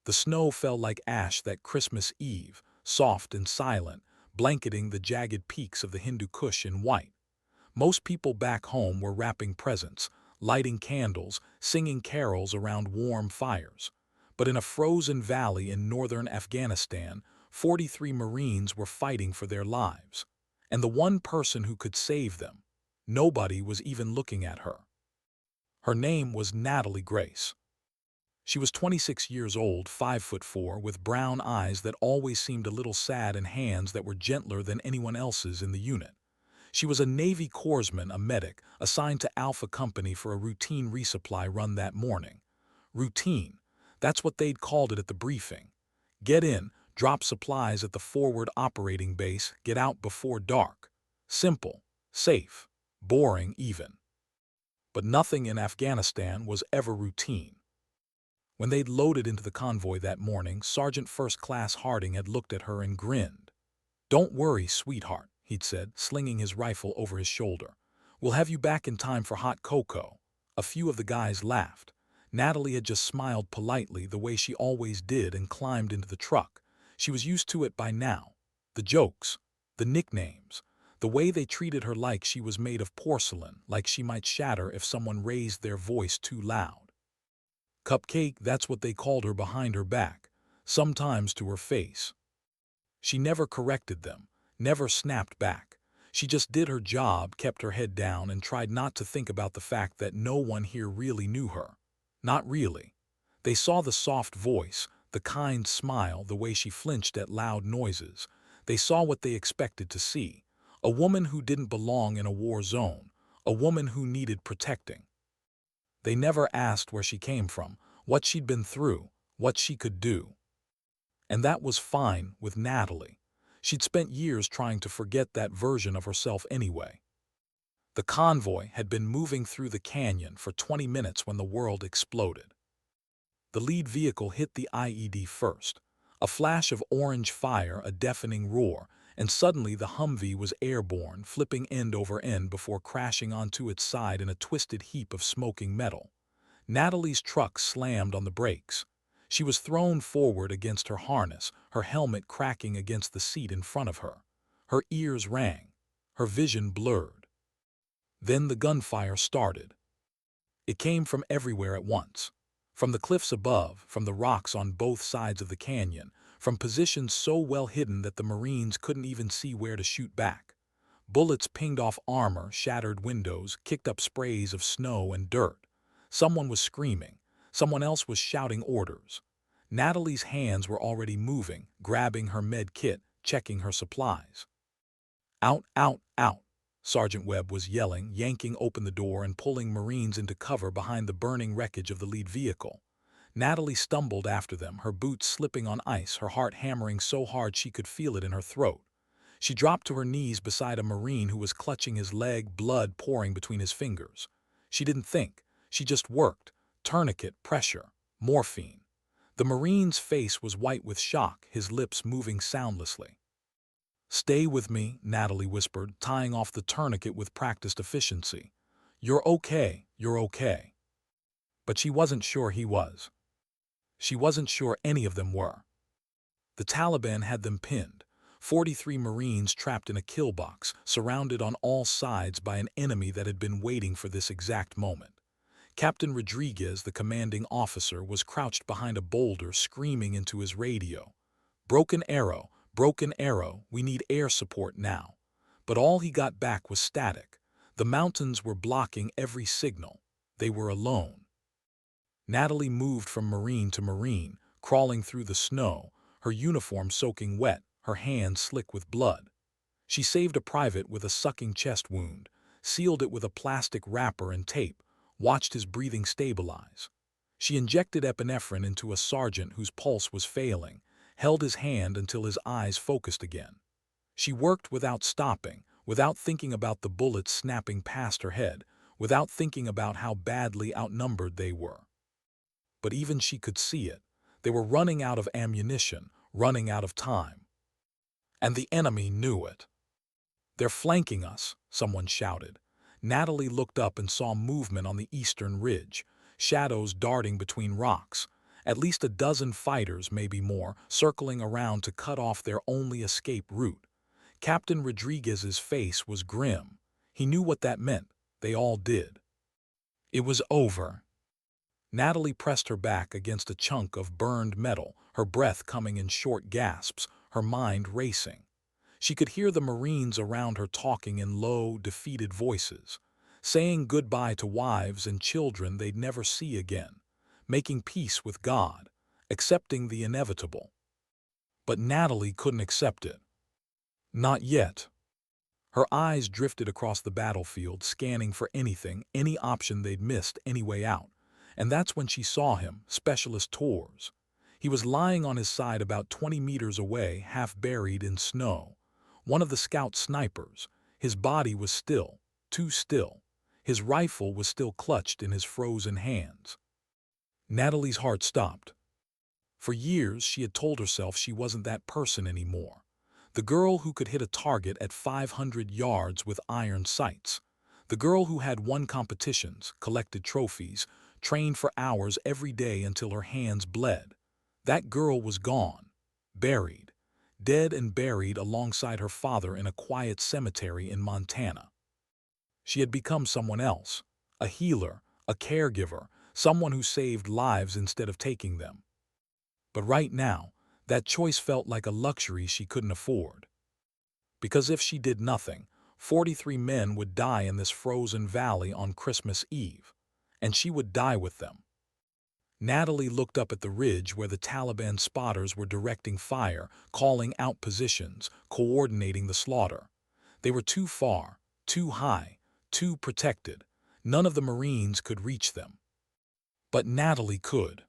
The snow fell like ash that Christmas Eve, soft and silent, blanketing the jagged peaks of the Hindu Kush in white. Most people back home were wrapping presents, lighting candles, singing carols around warm fires. But in a frozen valley in northern Afghanistan, 43 Marines were fighting for their lives. And the one person who could save them, nobody was even looking at her. Her name was Natalie Grace. She was 26 years old, 5'4", with brown eyes that always seemed a little sad and hands that were gentler than anyone else's in the unit. She was a Navy corpsman, a medic, assigned to Alpha Company for a routine resupply run that morning. Routine. That's what they'd called it at the briefing. Get in, drop supplies at the forward operating base, get out before dark. Simple, safe, boring even. But nothing in Afghanistan was ever routine. When they'd loaded into the convoy that morning, Sergeant First Class Harding had looked at her and grinned. "Don't worry, sweetheart," he'd said, slinging his rifle over his shoulder. "We'll have you back in time for hot cocoa." A few of the guys laughed. Natalie had just smiled politely the way she always did and climbed into the truck. She was used to it by now. The jokes, the nicknames, the way they treated her like she was made of porcelain, like she might shatter if someone raised their voice too loud. Cupcake, that's what they called her behind her back, sometimes to her face. She never corrected them, never snapped back. She just did her job, kept her head down, and tried not to think about the fact that no one here really knew her. Not really. They saw the soft voice, the kind smile, the way she flinched at loud noises. They saw what they expected to see. A woman who didn't belong in a war zone. A woman who needed protecting. They never asked where she came from, what she'd been through, what she could do. And that was fine with Natalie. She'd spent years trying to forget that version of herself anyway. The convoy had been moving through the canyon for 20 minutes when the world exploded. The lead vehicle hit the IED first. A flash of orange fire, a deafening roar, and suddenly the Humvee was airborne, flipping end over end before crashing onto its side in a twisted heap of smoking metal. Natalie's truck slammed on the brakes. She was thrown forward against her harness, her helmet cracking against the seat in front of her. Her ears rang. Her vision blurred. Then the gunfire started. It came from everywhere at once. From the cliffs above, from the rocks on both sides of the canyon, from positions so well hidden that the Marines couldn't even see where to shoot back. Bullets pinged off armor, shattered windows, kicked up sprays of snow and dirt. Someone was screaming. Someone else was shouting orders. Natalie's hands were already moving, grabbing her med kit, checking her supplies. "Out, out, out!" Sergeant Webb was yelling, yanking open the door and pulling Marines into cover behind the burning wreckage of the lead vehicle. Natalie stumbled after them, her boots slipping on ice, her heart hammering so hard she could feel it in her throat. She dropped to her knees beside a Marine who was clutching his leg, blood pouring between his fingers. She didn't think. She just worked. Tourniquet, pressure, morphine. The Marine's face was white with shock, his lips moving soundlessly. "Stay with me," Natalie whispered, tying off the tourniquet with practiced efficiency. "You're okay, you're okay." But she wasn't sure he was. She wasn't sure any of them were. The Taliban had them pinned. 43 Marines trapped in a kill box, surrounded on all sides by an enemy that had been waiting for this exact moment. Captain Rodriguez, the commanding officer, was crouched behind a boulder, screaming into his radio. Broken arrow, we need air support now." But all he got back was static. The mountains were blocking every signal. They were alone. Natalie moved from Marine to Marine, crawling through the snow, her uniform soaking wet, her hands slick with blood. She saved a private with a sucking chest wound, sealed it with a plastic wrapper and tape, watched his breathing stabilize. She injected epinephrine into a sergeant whose pulse was failing, held his hand until his eyes focused again. She worked without stopping, without thinking about the bullets snapping past her head, without thinking about how badly outnumbered they were. But even she could see it. They were running out of ammunition, running out of time. And the enemy knew it. "They're flanking us," someone shouted. Natalie looked up and saw movement on the eastern ridge, shadows darting between rocks. At least a dozen fighters, maybe more, circling around to cut off their only escape route. Captain Rodriguez's face was grim. He knew what that meant. They all did. It was over. Natalie pressed her back against a chunk of burned metal, her breath coming in short gasps, her mind racing. She could hear the Marines around her talking in low, defeated voices, saying goodbye to wives and children they'd never see again, making peace with God, accepting the inevitable. But Natalie couldn't accept it. Not yet. Her eyes drifted across the battlefield, scanning for anything, any option they'd missed, any way out. And that's when she saw him, Specialist Torres. He was lying on his side about 20 meters away, half buried in snow. One of the scout snipers. His body was still, too still. His rifle was still clutched in his frozen hands. Natalie's heart stopped. For years, she had told herself she wasn't that person anymore. The girl who could hit a target at 500 yards with iron sights. The girl who had won competitions, collected trophies, trained for hours every day until her hands bled. That girl was gone, buried, dead and buried alongside her father in a quiet cemetery in Montana. She had become someone else, a healer, a caregiver, someone who saved lives instead of taking them. But right now, that choice felt like a luxury she couldn't afford. Because if she did nothing, 43 men would die in this frozen valley on Christmas Eve, and she would die with them. Natalie looked up at the ridge where the Taliban spotters were directing fire, calling out positions, coordinating the slaughter. They were too far, too high, too protected. None of the Marines could reach them. But Natalie could.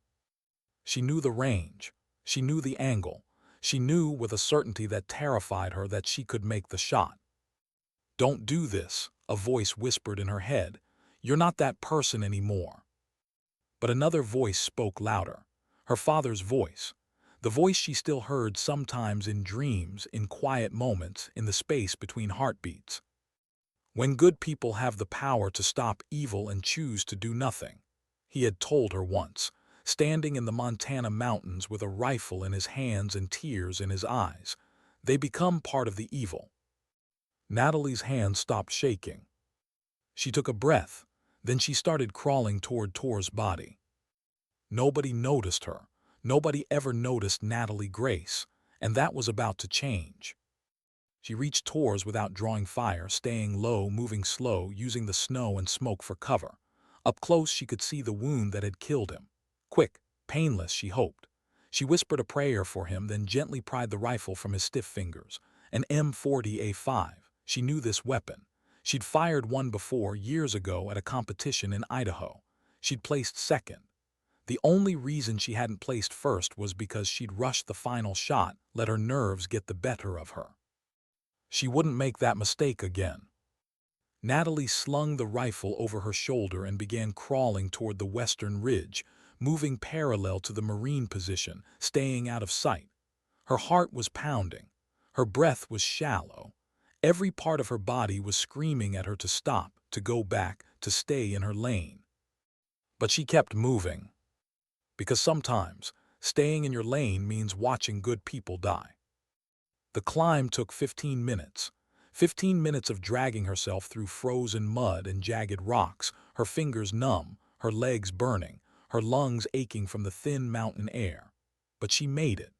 She knew the range. She knew the angle. She knew with a certainty that terrified her that she could make the shot. "Don't do this," a voice whispered in her head. "You're not that person anymore." But another voice spoke louder. Her father's voice. The voice she still heard sometimes in dreams, in quiet moments, in the space between heartbeats. "When good people have the power to stop evil and choose to do nothing," he had told her once, standing in the Montana mountains with a rifle in his hands and tears in his eyes, they become part of the evil. Natalie's hand stopped shaking. She took a breath, then she started crawling toward Tor's body. Nobody noticed her. Nobody ever noticed Natalie Grace, and that was about to change. She reached Tor's without drawing fire, staying low, moving slow, using the snow and smoke for cover. Up close she could see the wound that had killed him. Quick, painless, she hoped. She whispered a prayer for him, then gently pried the rifle from his stiff fingers. An M40A5. She knew this weapon. She'd fired one before, years ago, at a competition in Idaho. She'd placed second. The only reason she hadn't placed first was because she'd rushed the final shot, let her nerves get the better of her. She wouldn't make that mistake again. Natalie slung the rifle over her shoulder and began crawling toward the western ridge, moving parallel to the Marine position, staying out of sight. Her heart was pounding. Her breath was shallow. Every part of her body was screaming at her to stop, to go back, to stay in her lane. But she kept moving. Because sometimes, staying in your lane means watching good people die. The climb took 15 minutes. 15 minutes of dragging herself through frozen mud and jagged rocks, her fingers numb, her legs burning, her lungs aching from the thin mountain air. But she made it.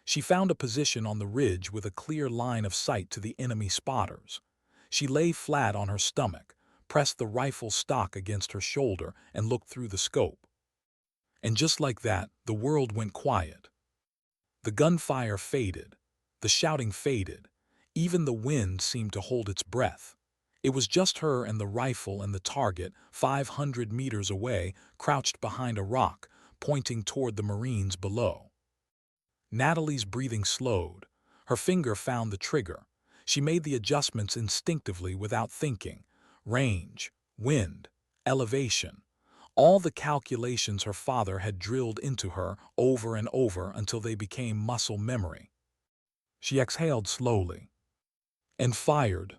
She found a position on the ridge with a clear line of sight to the enemy spotters. She lay flat on her stomach, pressed the rifle stock against her shoulder, and looked through the scope. And just like that, the world went quiet. The gunfire faded. The shouting faded. Even the wind seemed to hold its breath. It was just her and the rifle and the target, 500 meters away, crouched behind a rock, pointing toward the Marines below. Natalie's breathing slowed. Her finger found the trigger. She made the adjustments instinctively without thinking. Range, wind, elevation. All the calculations her father had drilled into her over and over until they became muscle memory. She exhaled slowly and fired.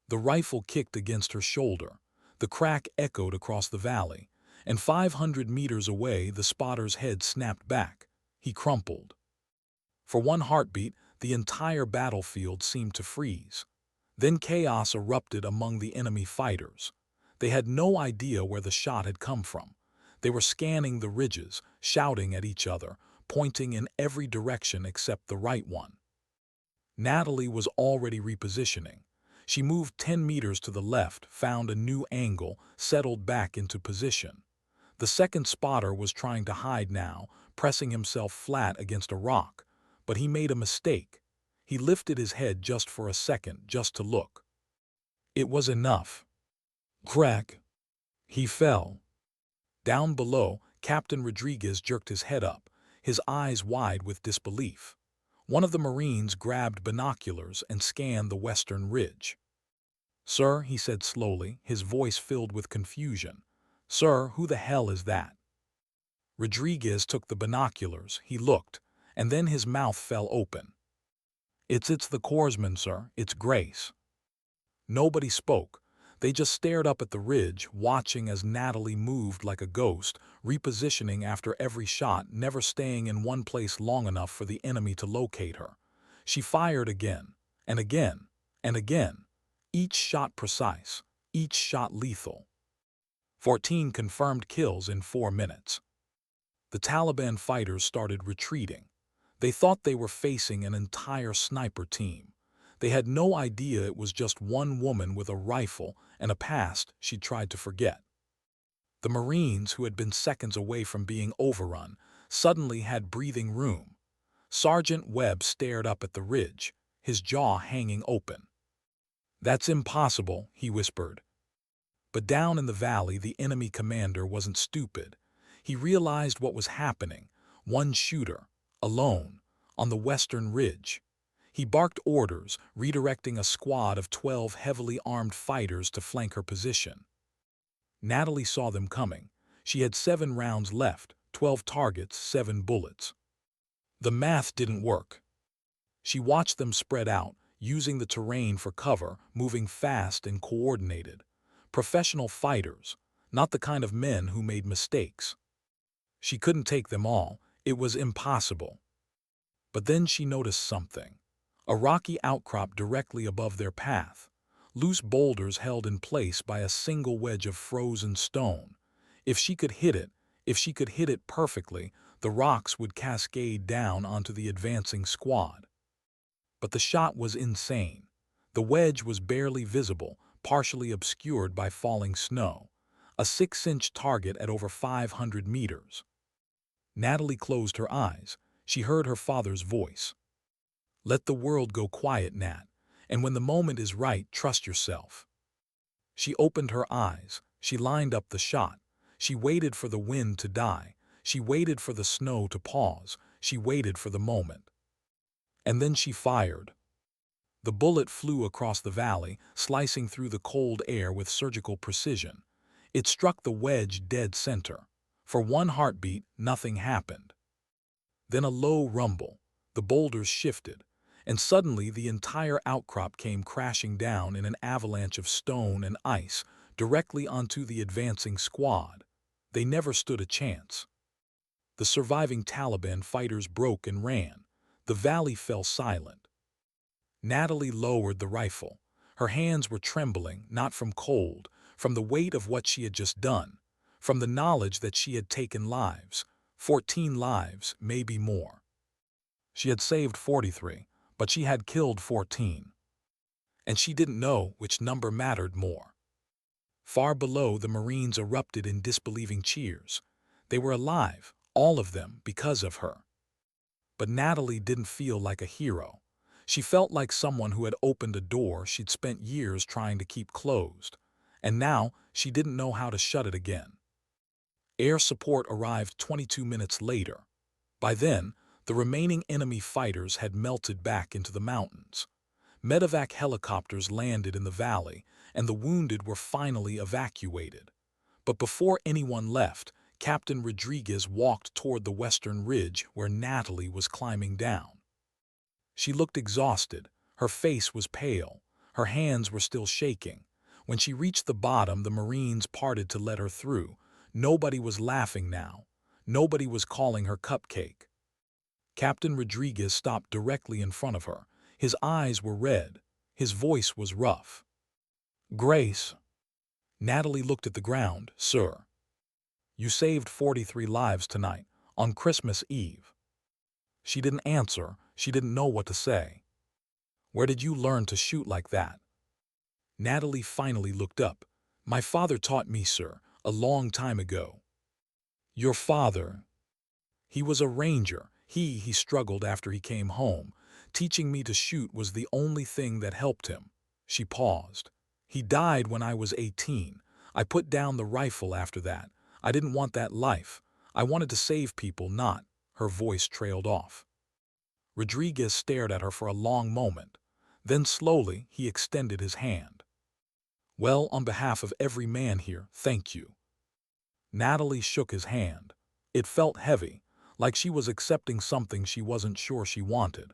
The rifle kicked against her shoulder. The crack echoed across the valley. and 500 meters away the spotter's head snapped back. He crumpled. For one heartbeat, the entire battlefield seemed to freeze. Then chaos erupted among the enemy fighters. They had no idea where the shot had come from. They were scanning the ridges, shouting at each other, pointing in every direction except the right one. Natalie was already repositioning. She moved 10 meters to the left, found a new angle, settled back into position. The second spotter was trying to hide now, pressing himself flat against a rock. But he made a mistake. He lifted his head just for a second, just to look. It was enough. Crack! He fell. Down below, Captain Rodriguez jerked his head up, his eyes wide with disbelief. One of the Marines grabbed binoculars and scanned the western ridge. "Sir," he said slowly, his voice filled with confusion. "Sir, who the hell is that?" Rodriguez took the binoculars, he looked, and then his mouth fell open. It's the corpsman, sir. It's Grace." Nobody spoke. They just stared up at the ridge, watching as Natalie moved like a ghost, repositioning after every shot, never staying in one place long enough for the enemy to locate her. She fired again, and again, and again. Each shot precise, each shot lethal. 14 confirmed kills in 4 minutes. The Taliban fighters started retreating. They thought they were facing an entire sniper team. They had no idea it was just one woman with a rifle and a past she'd tried to forget. The Marines, who had been seconds away from being overrun, suddenly had breathing room. Sergeant Webb stared up at the ridge, his jaw hanging open. "That's impossible," he whispered. But down in the valley, the enemy commander wasn't stupid. He realized what was happening. One shooter, alone, on the western ridge. He barked orders, redirecting a squad of 12 heavily armed fighters to flank her position. Natalie saw them coming. She had 7 rounds left, 12 targets, 7 bullets. The math didn't work. She watched them spread out, using the terrain for cover, moving fast and coordinated. Professional fighters, not the kind of men who made mistakes. She couldn't take them all. It was impossible. But then she noticed something. A rocky outcrop directly above their path. Loose boulders held in place by a single wedge of frozen stone. If she could hit it perfectly, the rocks would cascade down onto the advancing squad. But the shot was insane. The wedge was barely visible, partially obscured by falling snow. A 6-inch target at over 500 meters. Natalie closed her eyes. She heard her father's voice. "Let the world go quiet, Nat, and when the moment is right, trust yourself." She opened her eyes. She lined up the shot. She waited for the wind to die. She waited for the snow to pause. She waited for the moment. And then she fired. The bullet flew across the valley, slicing through the cold air with surgical precision. It struck the wedge dead center. For one heartbeat, nothing happened. Then a low rumble. The boulders shifted, and suddenly the entire outcrop came crashing down in an avalanche of stone and ice directly onto the advancing squad. They never stood a chance. The surviving Taliban fighters broke and ran. The valley fell silent. Natalie lowered the rifle. Her hands were trembling, not from cold, from the weight of what she had just done, from the knowledge that she had taken lives, 14 lives, maybe more. She had saved 43, but she had killed 14. And she didn't know which number mattered more. Far below, the Marines erupted in disbelieving cheers. They were alive, all of them, because of her. But Natalie didn't feel like a hero. She felt like someone who had opened a door she'd spent years trying to keep closed, and now she didn't know how to shut it again. Air support arrived 22 minutes later. By then, the remaining enemy fighters had melted back into the mountains. Medevac helicopters landed in the valley, and the wounded were finally evacuated. But before anyone left, Captain Rodriguez walked toward the western ridge where Natalie was climbing down. She looked exhausted. Her face was pale. Her hands were still shaking. When she reached the bottom, the Marines parted to let her through, Nobody was laughing now. Nobody was calling her cupcake. Captain Rodriguez stopped directly in front of her. His eyes were red. His voice was rough. "Grace." Natalie looked at the ground. "Sir, you saved 43 lives tonight, on Christmas Eve." She didn't answer. She didn't know what to say. "Where did you learn to shoot like that?" Natalie finally looked up. "My father taught me, sir, a long time ago." "Your father?" "He was a ranger. He struggled after he came home. Teaching me to shoot was the only thing that helped him." She paused. "He died when I was 18. I put down the rifle after that. I didn't want that life. I wanted to save people, not—" Her voice trailed off. Rodriguez stared at her for a long moment. Then slowly he extended his hand. "Well, on behalf of every man here, thank you." Natalie shook his hand. It felt heavy, like she was accepting something she wasn't sure she wanted.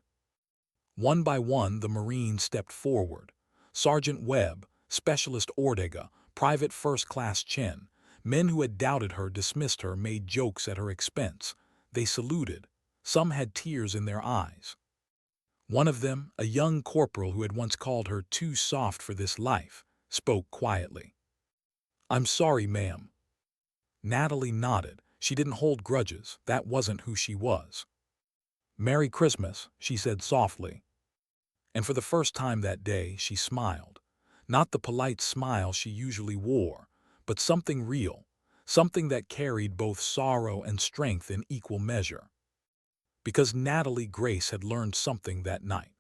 One by one, the Marines stepped forward. Sergeant Webb, Specialist Ortega, Private First Class Chen. Men who had doubted her, dismissed her, made jokes at her expense. They saluted. Some had tears in their eyes. One of them, a young corporal who had once called her too soft for this life, spoke quietly. "I'm sorry, ma'am." Natalie nodded. She didn't hold grudges. That wasn't who she was. "Merry Christmas," she said softly. And for the first time that day, she smiled. Not the polite smile she usually wore, but something real, something that carried both sorrow and strength in equal measure. Because Natalie Grace had learned something that night.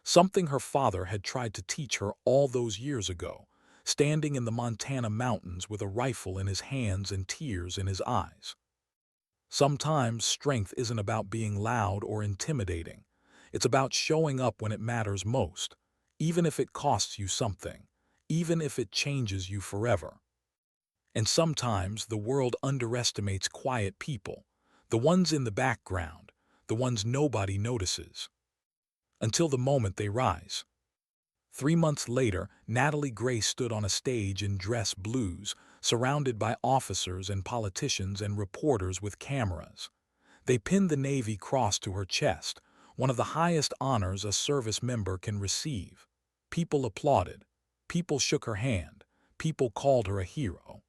Something her father had tried to teach her all those years ago, standing in the Montana mountains with a rifle in his hands and tears in his eyes. Sometimes strength isn't about being loud or intimidating. It's about showing up when it matters most, even if it costs you something, even if it changes you forever. And sometimes the world underestimates quiet people, the ones in the background, the ones nobody notices, until the moment they rise. 3 months later, Natalie Grace stood on a stage in dress blues, surrounded by officers and politicians and reporters with cameras. They pinned the Navy Cross to her chest, one of the highest honors a service member can receive. People applauded. People shook her hand. People called her a hero.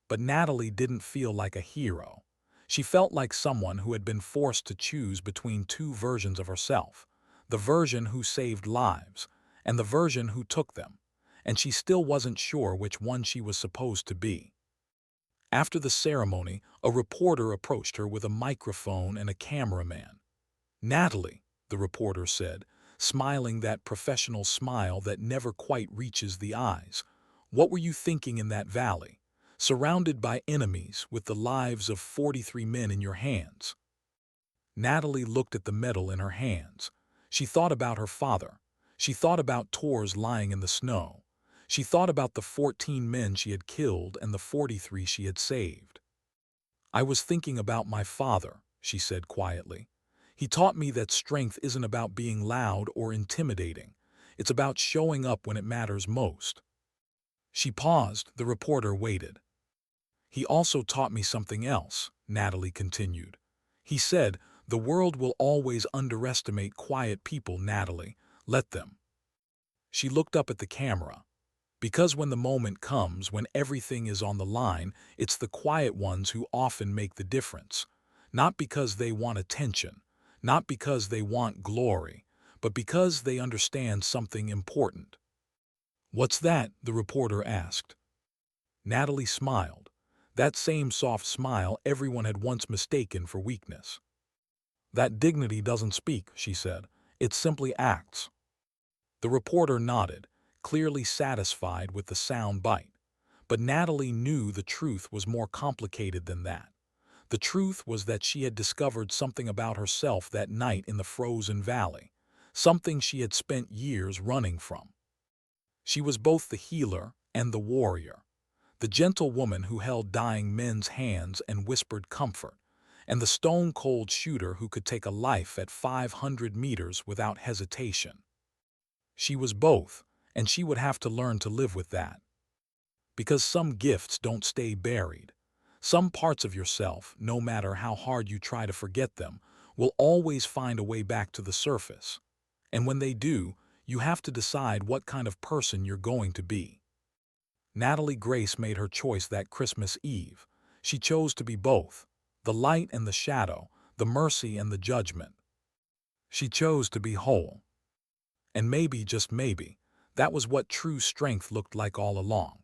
But Natalie didn't feel like a hero. She felt like someone who had been forced to choose between two versions of herself, the version who saved lives, and the version who took them, and she still wasn't sure which one she was supposed to be. After the ceremony, a reporter approached her with a microphone and a cameraman. "Natalie," the reporter said, smiling that professional smile that never quite reaches the eyes, "what were you thinking in that valley, surrounded by enemies with the lives of 43 men in your hands?" Natalie looked at the medal in her hands. She thought about her father. She thought about Tors lying in the snow. She thought about the 14 men she had killed and the 43 she had saved. "I was thinking about my father," she said quietly. "He taught me that strength isn't about being loud or intimidating. It's about showing up when it matters most." She paused. The reporter waited. "He also taught me something else," Natalie continued. "He said, the world will always underestimate quiet people, Natalie. Let them." She looked up at the camera. "Because when the moment comes, when everything is on the line, it's the quiet ones who often make the difference. Not because they want attention, not because they want glory, but because they understand something important." "What's that?" the reporter asked. Natalie smiled. That same soft smile everyone had once mistaken for weakness. "That dignity doesn't speak," she said. "It simply acts." The reporter nodded, clearly satisfied with the sound bite. But Natalie knew the truth was more complicated than that. The truth was that she had discovered something about herself that night in the frozen valley, something she had spent years running from. She was both the healer and the warrior, the gentle woman who held dying men's hands and whispered comfort, and the stone-cold shooter who could take a life at 500 meters without hesitation. She was both, and she would have to learn to live with that. Because some gifts don't stay buried. Some parts of yourself, no matter how hard you try to forget them, will always find a way back to the surface. And when they do, you have to decide what kind of person you're going to be. Natalie Grace made her choice that Christmas Eve. She chose to be both, the light and the shadow, the mercy and the judgment. She chose to be whole. And maybe, just maybe, that was what true strength looked like all along.